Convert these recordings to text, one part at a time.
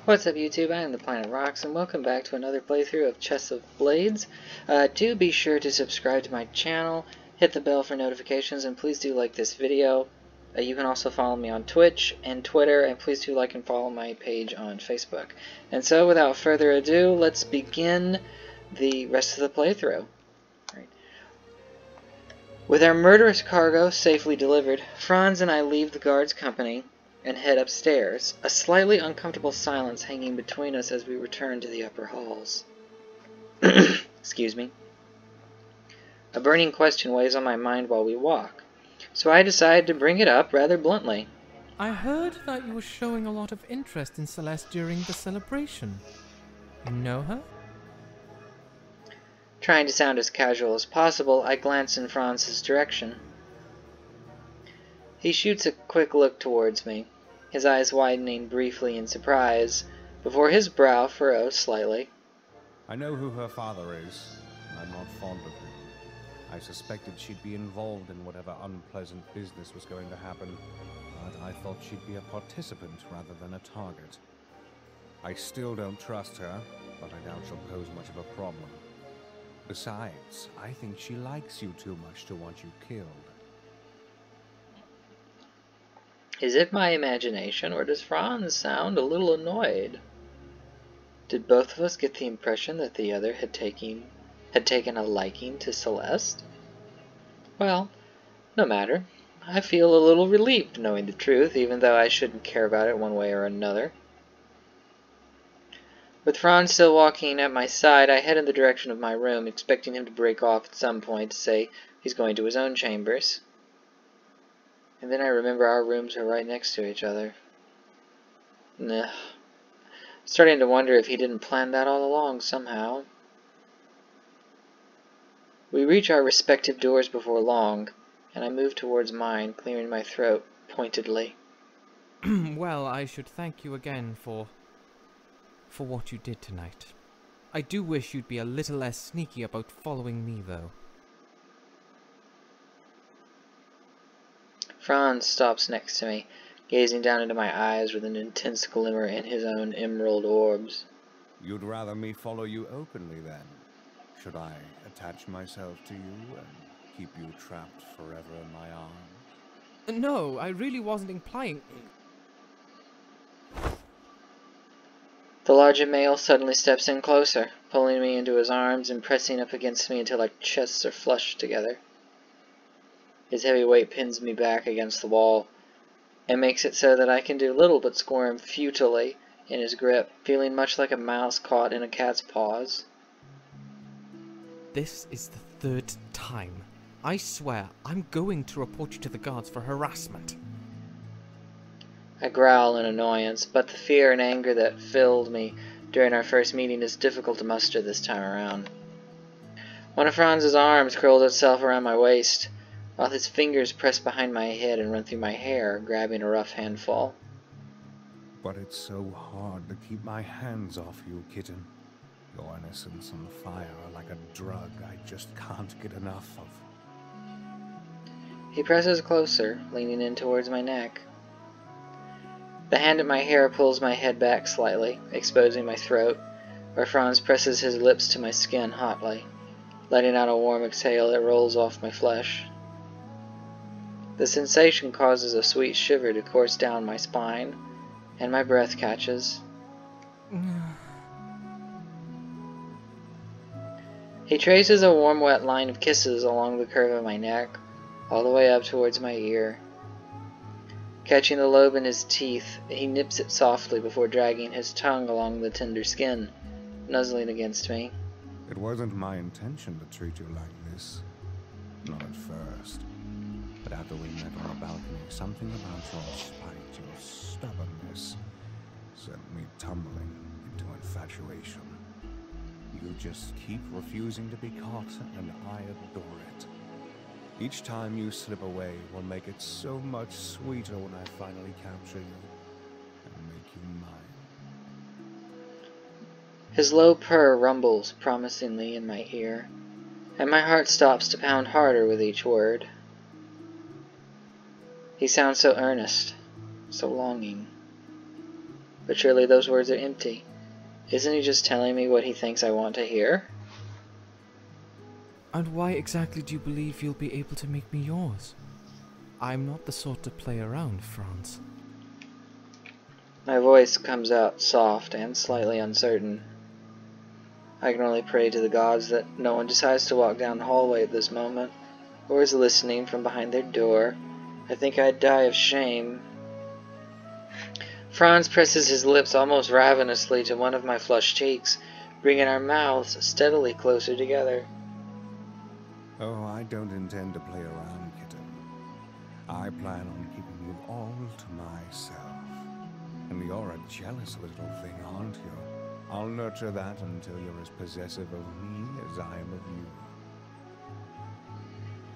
What's up YouTube, I am the Planet Rocks, and welcome back to another playthrough of Chess of Blades. Do be sure to subscribe to my channel, hit the bell for notifications, and please do like this video. You can also follow me on Twitch and Twitter, and please do like and follow my page on Facebook. And so, without further ado, let's begin the rest of the playthrough. Right. With our murderous cargo safely delivered, Franz and I leave the guard's company and head upstairs, a slightly uncomfortable silence hanging between us as we return to the upper halls. Excuse me. A burning question weighs on my mind while we walk, so I decide to bring it up rather bluntly. I heard that you were showing a lot of interest in Celeste during the celebration. You know her? Trying to sound as casual as possible, I glance in Franz's direction. He shoots a quick look towards me, his eyes widening briefly in surprise, before his brow furrows slightly. I know who her father is, and I'm not fond of him. I suspected she'd be involved in whatever unpleasant business was going to happen, but I thought she'd be a participant rather than a target. I still don't trust her, but I doubt she'll pose much of a problem. Besides, I think she likes you too much to want you killed. Is it my imagination, or does Franz sound a little annoyed? Did both of us get the impression that the other had taken a liking to Celeste? Well, no matter. I feel a little relieved knowing the truth, even though I shouldn't care about it one way or another. With Franz still walking at my side, I head in the direction of my room, expecting him to break off at some point to say he's going to his own chambers. And then I remember our rooms are right next to each other. Nah. Starting to wonder if he didn't plan that all along somehow. We reach our respective doors before long, and I move towards mine, clearing my throat pointedly. Well, I should thank you again for what you did tonight. I do wish you'd be a little less sneaky about following me, though. Franz stops next to me, gazing down into my eyes with an intense glimmer in his own emerald orbs. You'd rather me follow you openly, then? Should I attach myself to you and keep you trapped forever in my arms? No, I really wasn't implying... The larger male suddenly steps in closer, pulling me into his arms and pressing up against me until our chests are flushed together. His heavy weight pins me back against the wall, and makes it so that I can do little but squirm futilely in his grip, feeling much like a mouse caught in a cat's paws. This is the third time. I swear I'm going to report you to the guards for harassment. I growl in annoyance, but the fear and anger that filled me during our first meeting is difficult to muster this time around. One of Franz's arms curls itself around my waist, while his fingers press behind my head and run through my hair, grabbing a rough handful. But it's so hard to keep my hands off you, kitten. Your innocence and fire are like a drug I just can't get enough of. He presses closer, leaning in towards my neck. The hand at my hair pulls my head back slightly, exposing my throat, where Franz presses his lips to my skin hotly, letting out a warm exhale that rolls off my flesh. The sensation causes a sweet shiver to course down my spine, and my breath catches. He traces a warm, wet line of kisses along the curve of my neck, all the way up towards my ear. Catching the lobe in his teeth, he nips it softly before dragging his tongue along the tender skin, nuzzling against me. It wasn't my intention to treat you like this. Not at first. But after we met on the balcony, something about your spite, your stubbornness, sent me tumbling into infatuation. You just keep refusing to be caught, and I adore it. Each time you slip away will make it so much sweeter when I finally capture you and make you mine. His low purr rumbles promisingly in my ear, and my heart stops to pound harder with each word. He sounds so earnest, so longing. but surely those words are empty. Isn't he just telling me what he thinks I want to hear? And why exactly do you believe you'll be able to make me yours? I'm not the sort to play around, Franz. My voice comes out soft and slightly uncertain. I can only pray to the gods that no one decides to walk down the hallway at this moment, or is listening from behind their door. I think I'd die of shame. Franz presses his lips almost ravenously to one of my flushed cheeks, bringing our mouths steadily closer together. Oh, I don't intend to play around, kitten. I plan on keeping you all to myself. And you're a jealous little thing, aren't you? I'll nurture that until you're as possessive of me as I am of you.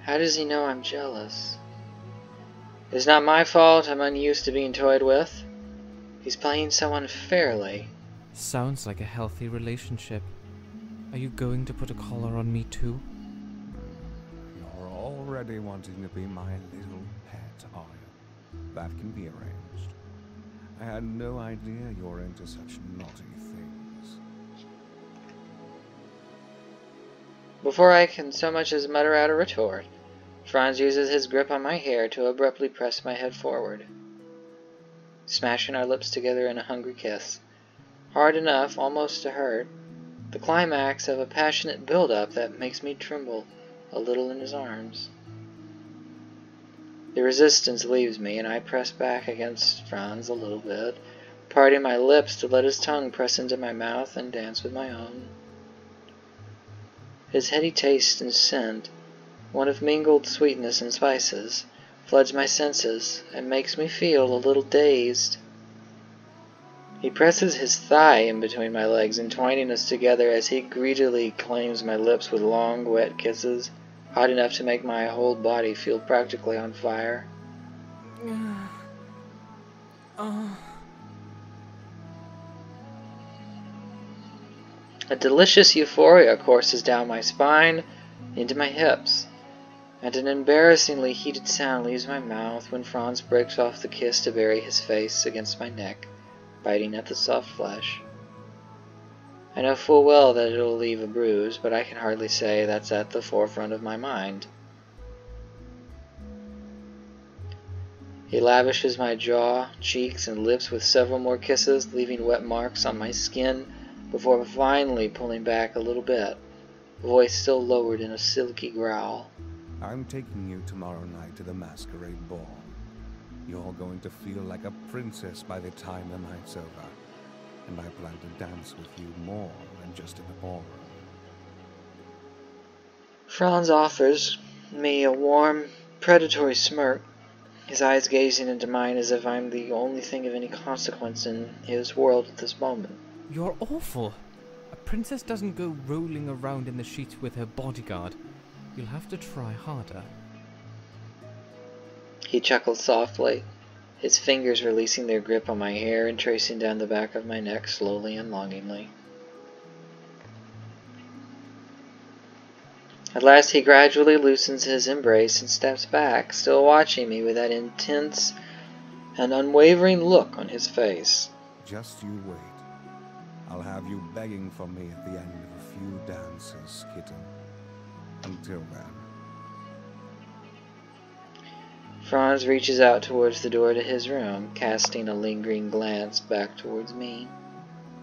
How does he know I'm jealous? It's not my fault I'm unused to being toyed with. He's playing so unfairly. Sounds like a healthy relationship. Are you going to put a collar on me too? You're already wanting to be my little pet, are you? That can be arranged. I had no idea you're into such naughty things. Before I can so much as mutter out a retort, Franz uses his grip on my hair to abruptly press my head forward, smashing our lips together in a hungry kiss. Hard enough, almost to hurt. The climax of a passionate build-up that makes me tremble a little in his arms. The resistance leaves me, and I press back against Franz a little bit, parting my lips to let his tongue press into my mouth and dance with my own. His heady taste and scent, one of mingled sweetness and spices, floods my senses and makes me feel a little dazed. He presses his thigh in between my legs, entwining us together as he greedily claims my lips with long, wet kisses, hot enough to make my whole body feel practically on fire. A delicious euphoria courses down my spine, into my hips, and an embarrassingly heated sound leaves my mouth when Franz breaks off the kiss to bury his face against my neck, biting at the soft flesh. I know full well that it'll leave a bruise, but I can hardly say that's at the forefront of my mind. He lavishes my jaw, cheeks, and lips with several more kisses, leaving wet marks on my skin before finally pulling back a little bit, voice still lowered in a silky growl. I'm taking you tomorrow night to the masquerade ball. You're going to feel like a princess by the time the night's over. And I plan to dance with you more than just in the ballroom. Franz offers me a warm, predatory smirk, his eyes gazing into mine as if I'm the only thing of any consequence in his world at this moment. You're awful. A princess doesn't go rolling around in the sheets with her bodyguard. You'll have to try harder. He chuckled softly, his fingers releasing their grip on my hair and tracing down the back of my neck slowly and longingly. At last he gradually loosens his embrace and steps back, still watching me with that intense and unwavering look on his face. Just you wait. I'll have you begging for me at the end of a few dances, kitten. Until then. Franz reaches out towards the door to his room, casting a lingering glance back towards me.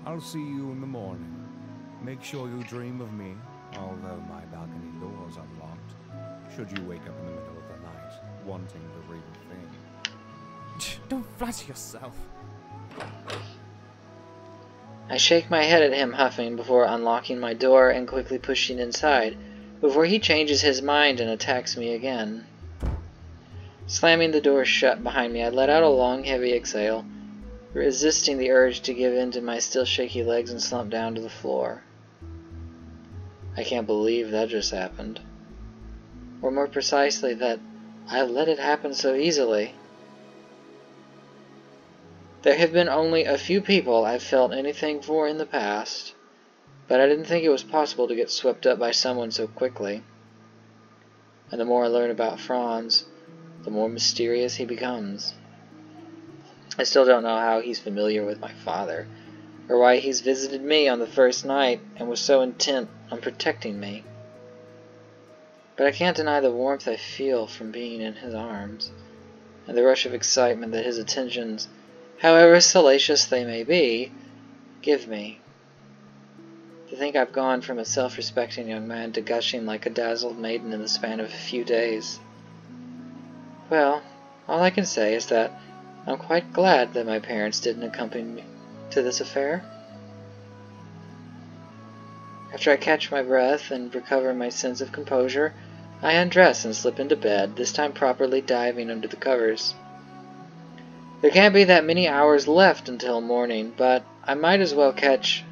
I'll see you in the morning. Make sure you dream of me, although my balcony doors are locked, should you wake up in the middle of the night, wanting the real thing. Don't flatter yourself. I shake my head at him, huffing, before unlocking my door and quickly pushing inside, before he changes his mind and attacks me again. Slamming the door shut behind me, I let out a long, heavy exhale, resisting the urge to give in to my still shaky legs and slump down to the floor. I can't believe that just happened. Or more precisely, that I let it happen so easily. There have been only a few people I've felt anything for in the past, but I didn't think it was possible to get swept up by someone so quickly. And the more I learn about Franz, the more mysterious he becomes. I still don't know how he's familiar with my father, or why he's visited me on the first night and was so intent on protecting me. But I can't deny the warmth I feel from being in his arms, and the rush of excitement that his attentions, however salacious they may be, give me. To think I've gone from a self-respecting young man to gushing like a dazzled maiden in the span of a few days. Well, all I can say is that I'm quite glad that my parents didn't accompany me to this affair. After I catch my breath and recover my sense of composure, I undress and slip into bed, this time properly diving under the covers. There can't be that many hours left until morning, but I might as well catch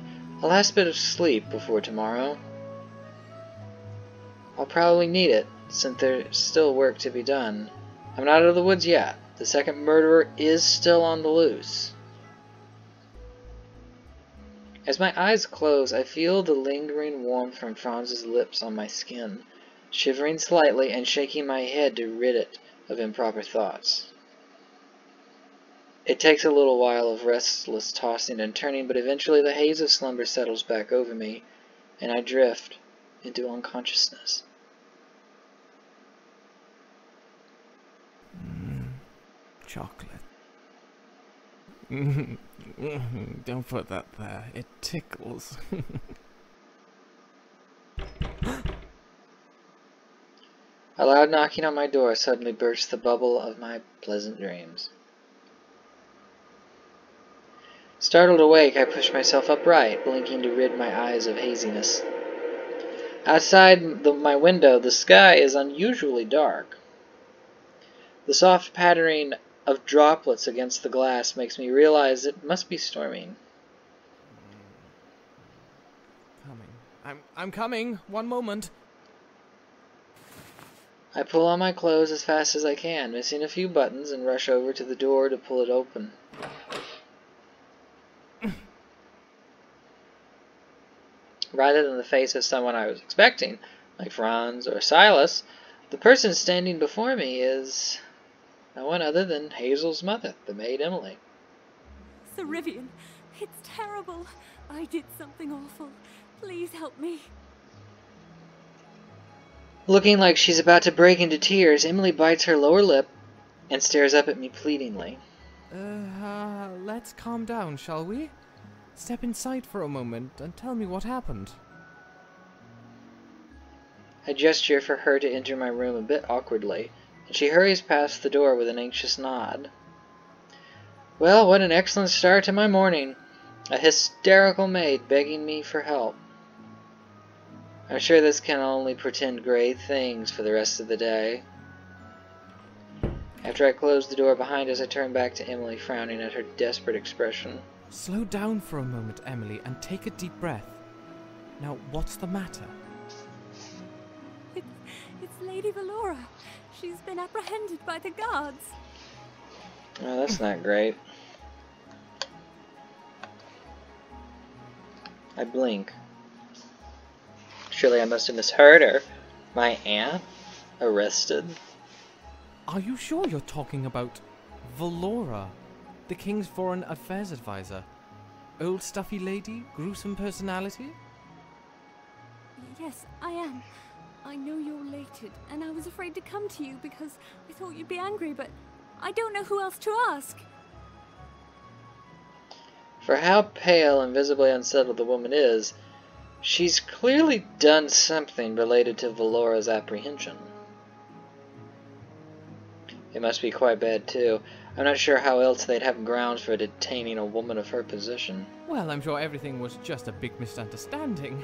a last bit of sleep before tomorrow. I'll probably need it, since there's still work to be done. I'm not out of the woods yet. The second murderer is still on the loose. As my eyes close, I feel the lingering warmth from Franz's lips on my skin, shivering slightly and shaking my head to rid it of improper thoughts. It takes a little while of restless tossing and turning, but eventually the haze of slumber settles back over me, and I drift into unconsciousness. Chocolate. Don't put that there. It tickles. A loud knocking on my door suddenly bursts the bubble of my pleasant dreams. Startled awake, I push myself upright, blinking to rid my eyes of haziness. Outside my window, the sky is unusually dark. The soft pattering of droplets against the glass makes me realize it must be storming. Coming. I'm coming. One moment. I pull on my clothes as fast as I can, missing a few buttons, and rush over to the door to pull it open. Rather than the face of someone I was expecting, like Franz or Silas, the person standing before me is no one other than Hazel's mother, the maid Emily. Sir Rivian, it's terrible. I did something awful. Please help me. Looking like she's about to break into tears, Emily bites her lower lip and stares up at me pleadingly. Let's calm down, shall we? Step inside for a moment and tell me what happened. I gesture for her to enter my room a bit awkwardly, and she hurries past the door with an anxious nod. Well, what an excellent start to my morning. A hysterical maid begging me for help. I'm sure this can only portend great things for the rest of the day. After I close the door behind us, I turn back to Emily, frowning at her desperate expression. Slow down for a moment, Emily, and take a deep breath. Now, what's the matter? It's Lady Valora. She's been apprehended by the guards. Oh, that's not great. I blink. Surely I must have misheard her. My aunt? Arrested? Are you sure you're talking about Valora, the King's Foreign Affairs Advisor? Old stuffy lady, gruesome personality? Yes, I am. I know you're elated, and I was afraid to come to you because I thought you'd be angry, but I don't know who else to ask. For how pale and visibly unsettled the woman is, she's clearly done something related to Valora's apprehension. It must be quite bad, too. I'm not sure how else they'd have grounds for detaining a woman of her position. Well, I'm sure everything was just a big misunderstanding.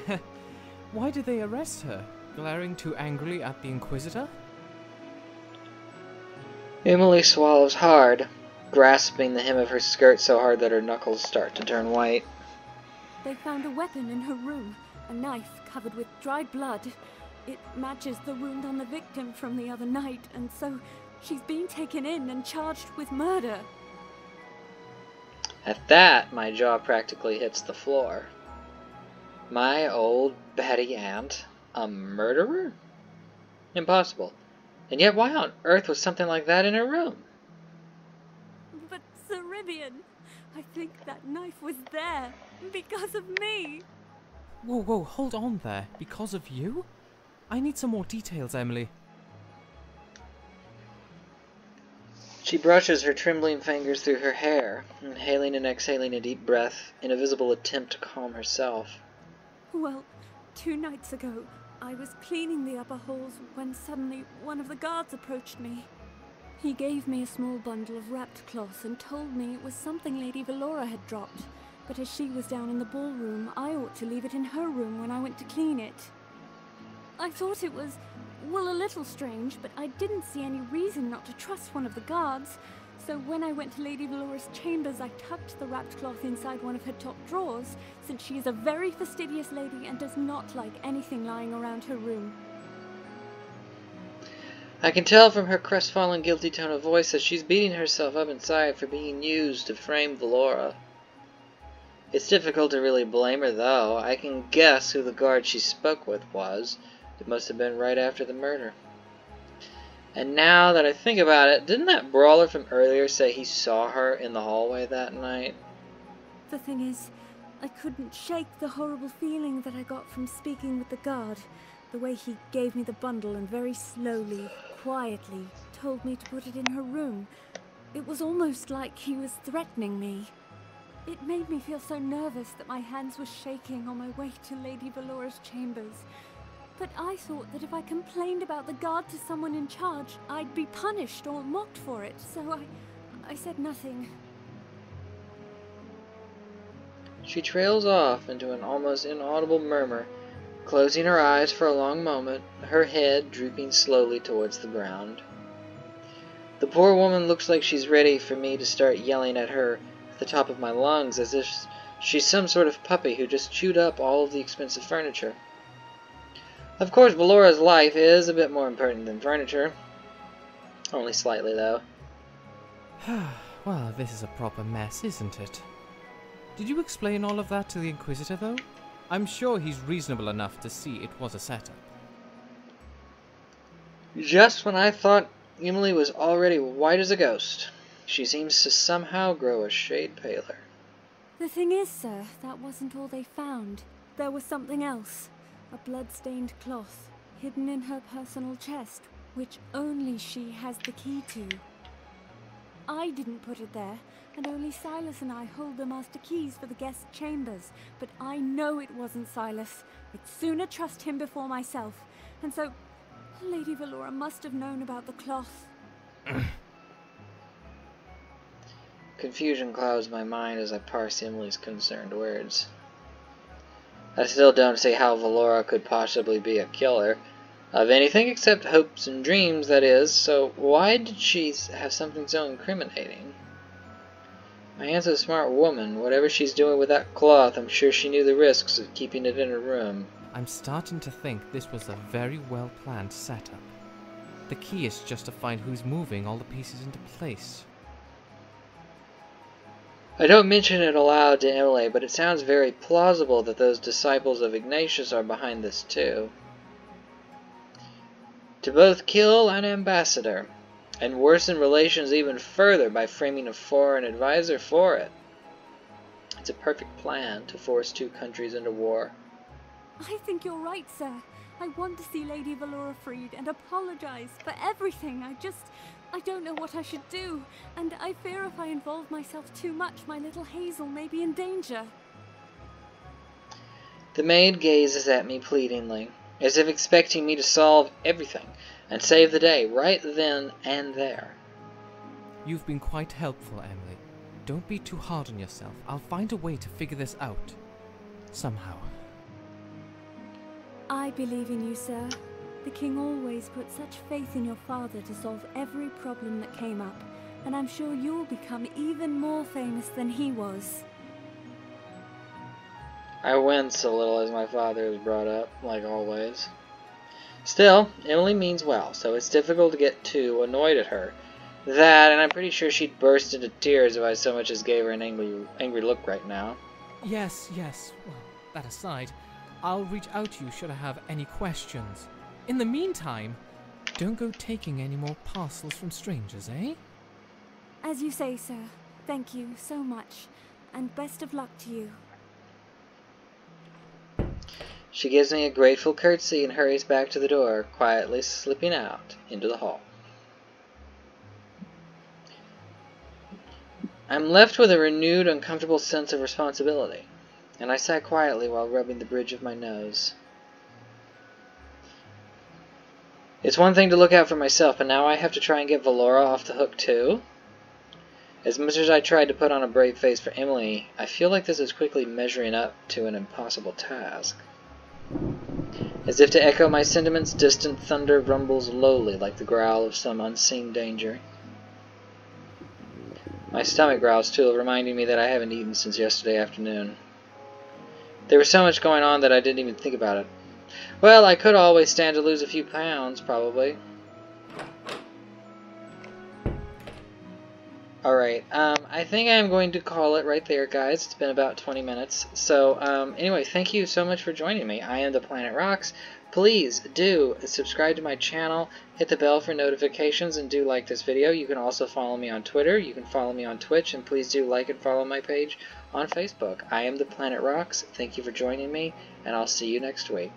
Why did they arrest her? Glaring too angrily at the Inquisitor? Emily swallows hard, grasping the hem of her skirt so hard that her knuckles start to turn white. They found a weapon in her room, a knife covered with dried blood. It matches the wound on the victim from the other night, and so she's being taken in and charged with murder. At that, my jaw practically hits the floor. My old Betty aunt, a murderer? Impossible. And yet why on earth was something like that in her room? But Sir oblivion. I think that knife was there because of me. Whoa, whoa, hold on there. Because of you? I need some more details, Emily. She brushes her trembling fingers through her hair, inhaling and exhaling a deep breath in a visible attempt to calm herself. Well, 2 nights ago, I was cleaning the upper halls when suddenly one of the guards approached me. He gave me a small bundle of wrapped cloth and told me it was something Lady Valora had dropped, but as she was down in the ballroom, I ought to leave it in her room when I went to clean it. I thought it was, well, a little strange, but I didn't see any reason not to trust one of the guards, so when I went to Lady Valora's chambers, I tucked the wrapped cloth inside one of her top drawers, since she is a very fastidious lady and does not like anything lying around her room. I can tell from her crestfallen, guilty tone of voice that she's beating herself up inside for being used to frame Valora. It's difficult to really blame her, though. I can guess who the guard she spoke with was. It must have been right after the murder. And now that I think about it, didn't that brawler from earlier say he saw her in the hallway that night? The thing is, I couldn't shake the horrible feeling that I got from speaking with the guard. The way he gave me the bundle and very slowly, quietly, told me to put it in her room. It was almost like he was threatening me. It made me feel so nervous that my hands were shaking on my way to Lady Valora's chambers. But I thought that if I complained about the guard to someone in charge, I'd be punished or mocked for it, so I said nothing. She trails off into an almost inaudible murmur, closing her eyes for a long moment, her head drooping slowly towards the ground. The poor woman looks like she's ready for me to start yelling at her at the top of my lungs, as if she's some sort of puppy who just chewed up all of the expensive furniture. Of course, Valora's life is a bit more important than furniture. Only slightly, though. Well, this is a proper mess, isn't it? Did you explain all of that to the Inquisitor, though? I'm sure he's reasonable enough to see it was a setup. Just when I thought Emily was already white as a ghost, she seems to somehow grow a shade paler. The thing is, sir, that wasn't all they found. There was something else. A blood-stained cloth, hidden in her personal chest, which only she has the key to. I didn't put it there, and only Silas and I hold the master keys for the guest chambers, but I know it wasn't Silas. I'd sooner trust him before myself, and so Lady Valora must have known about the cloth. Confusion clouds my mind as I parse Emily's concerned words. I still don't see how Valora could possibly be a killer. Of anything except hopes and dreams, that is, so why did she have something so incriminating? My aunt's a smart woman. Whatever she's doing with that cloth, I'm sure she knew the risks of keeping it in her room. I'm starting to think this was a very well-planned setup. The key is just to find who's moving all the pieces into place. I don't mention it aloud to Emily, but it sounds very plausible that those disciples of Ignatius are behind this too. To both kill an ambassador, and worsen relations even further by framing a foreign advisor for it. It's a perfect plan to force 2 countries into war. I think you're right, sir. I want to see Lady Valora freed and apologize for everything. I don't know what I should do, and I fear if I involve myself too much, my little Hazel may be in danger. The maid gazes at me pleadingly, as if expecting me to solve everything and save the day right then and there. You've been quite helpful, Emily. Don't be too hard on yourself. I'll find a way to figure this out. Somehow. I believe in you, sir. The king always put such faith in your father to solve every problem that came up, and I'm sure you'll become even more famous than he was. I wince a little as my father is brought up, like always. Still, Emily means well, so it's difficult to get too annoyed at her. That, and I'm pretty sure she'd burst into tears if I so much as gave her an angry look right now. Yes. Well, that aside, I'll reach out to you should I have any questions. In the meantime, don't go taking any more parcels from strangers, eh? As you say, sir. Thank you so much, and best of luck to you. She gives me a grateful curtsy and hurries back to the door, quietly slipping out into the hall. I'm left with a renewed, uncomfortable sense of responsibility, and I sat quietly while rubbing the bridge of my nose. It's one thing to look out for myself, but now I have to try and get Valora off the hook too? As much as I tried to put on a brave face for Emily, I feel like this is quickly measuring up to an impossible task. As if to echo my sentiments, distant thunder rumbles lowly like the growl of some unseen danger. My stomach growls too, reminding me that I haven't eaten since yesterday afternoon. There was so much going on that I didn't even think about it. Well, I could always stand to lose a few pounds, probably. Alright, I think I'm going to call it right there, guys. It's been about 20 minutes. So, anyway, thank you so much for joining me. I am the Planet Rocks. Please do subscribe to my channel, hit the bell for notifications, and do like this video. You can also follow me on Twitter, you can follow me on Twitch, and please do like and follow my page on Facebook. I am the Planet Rocks. Thank you for joining me, and I'll see you next week.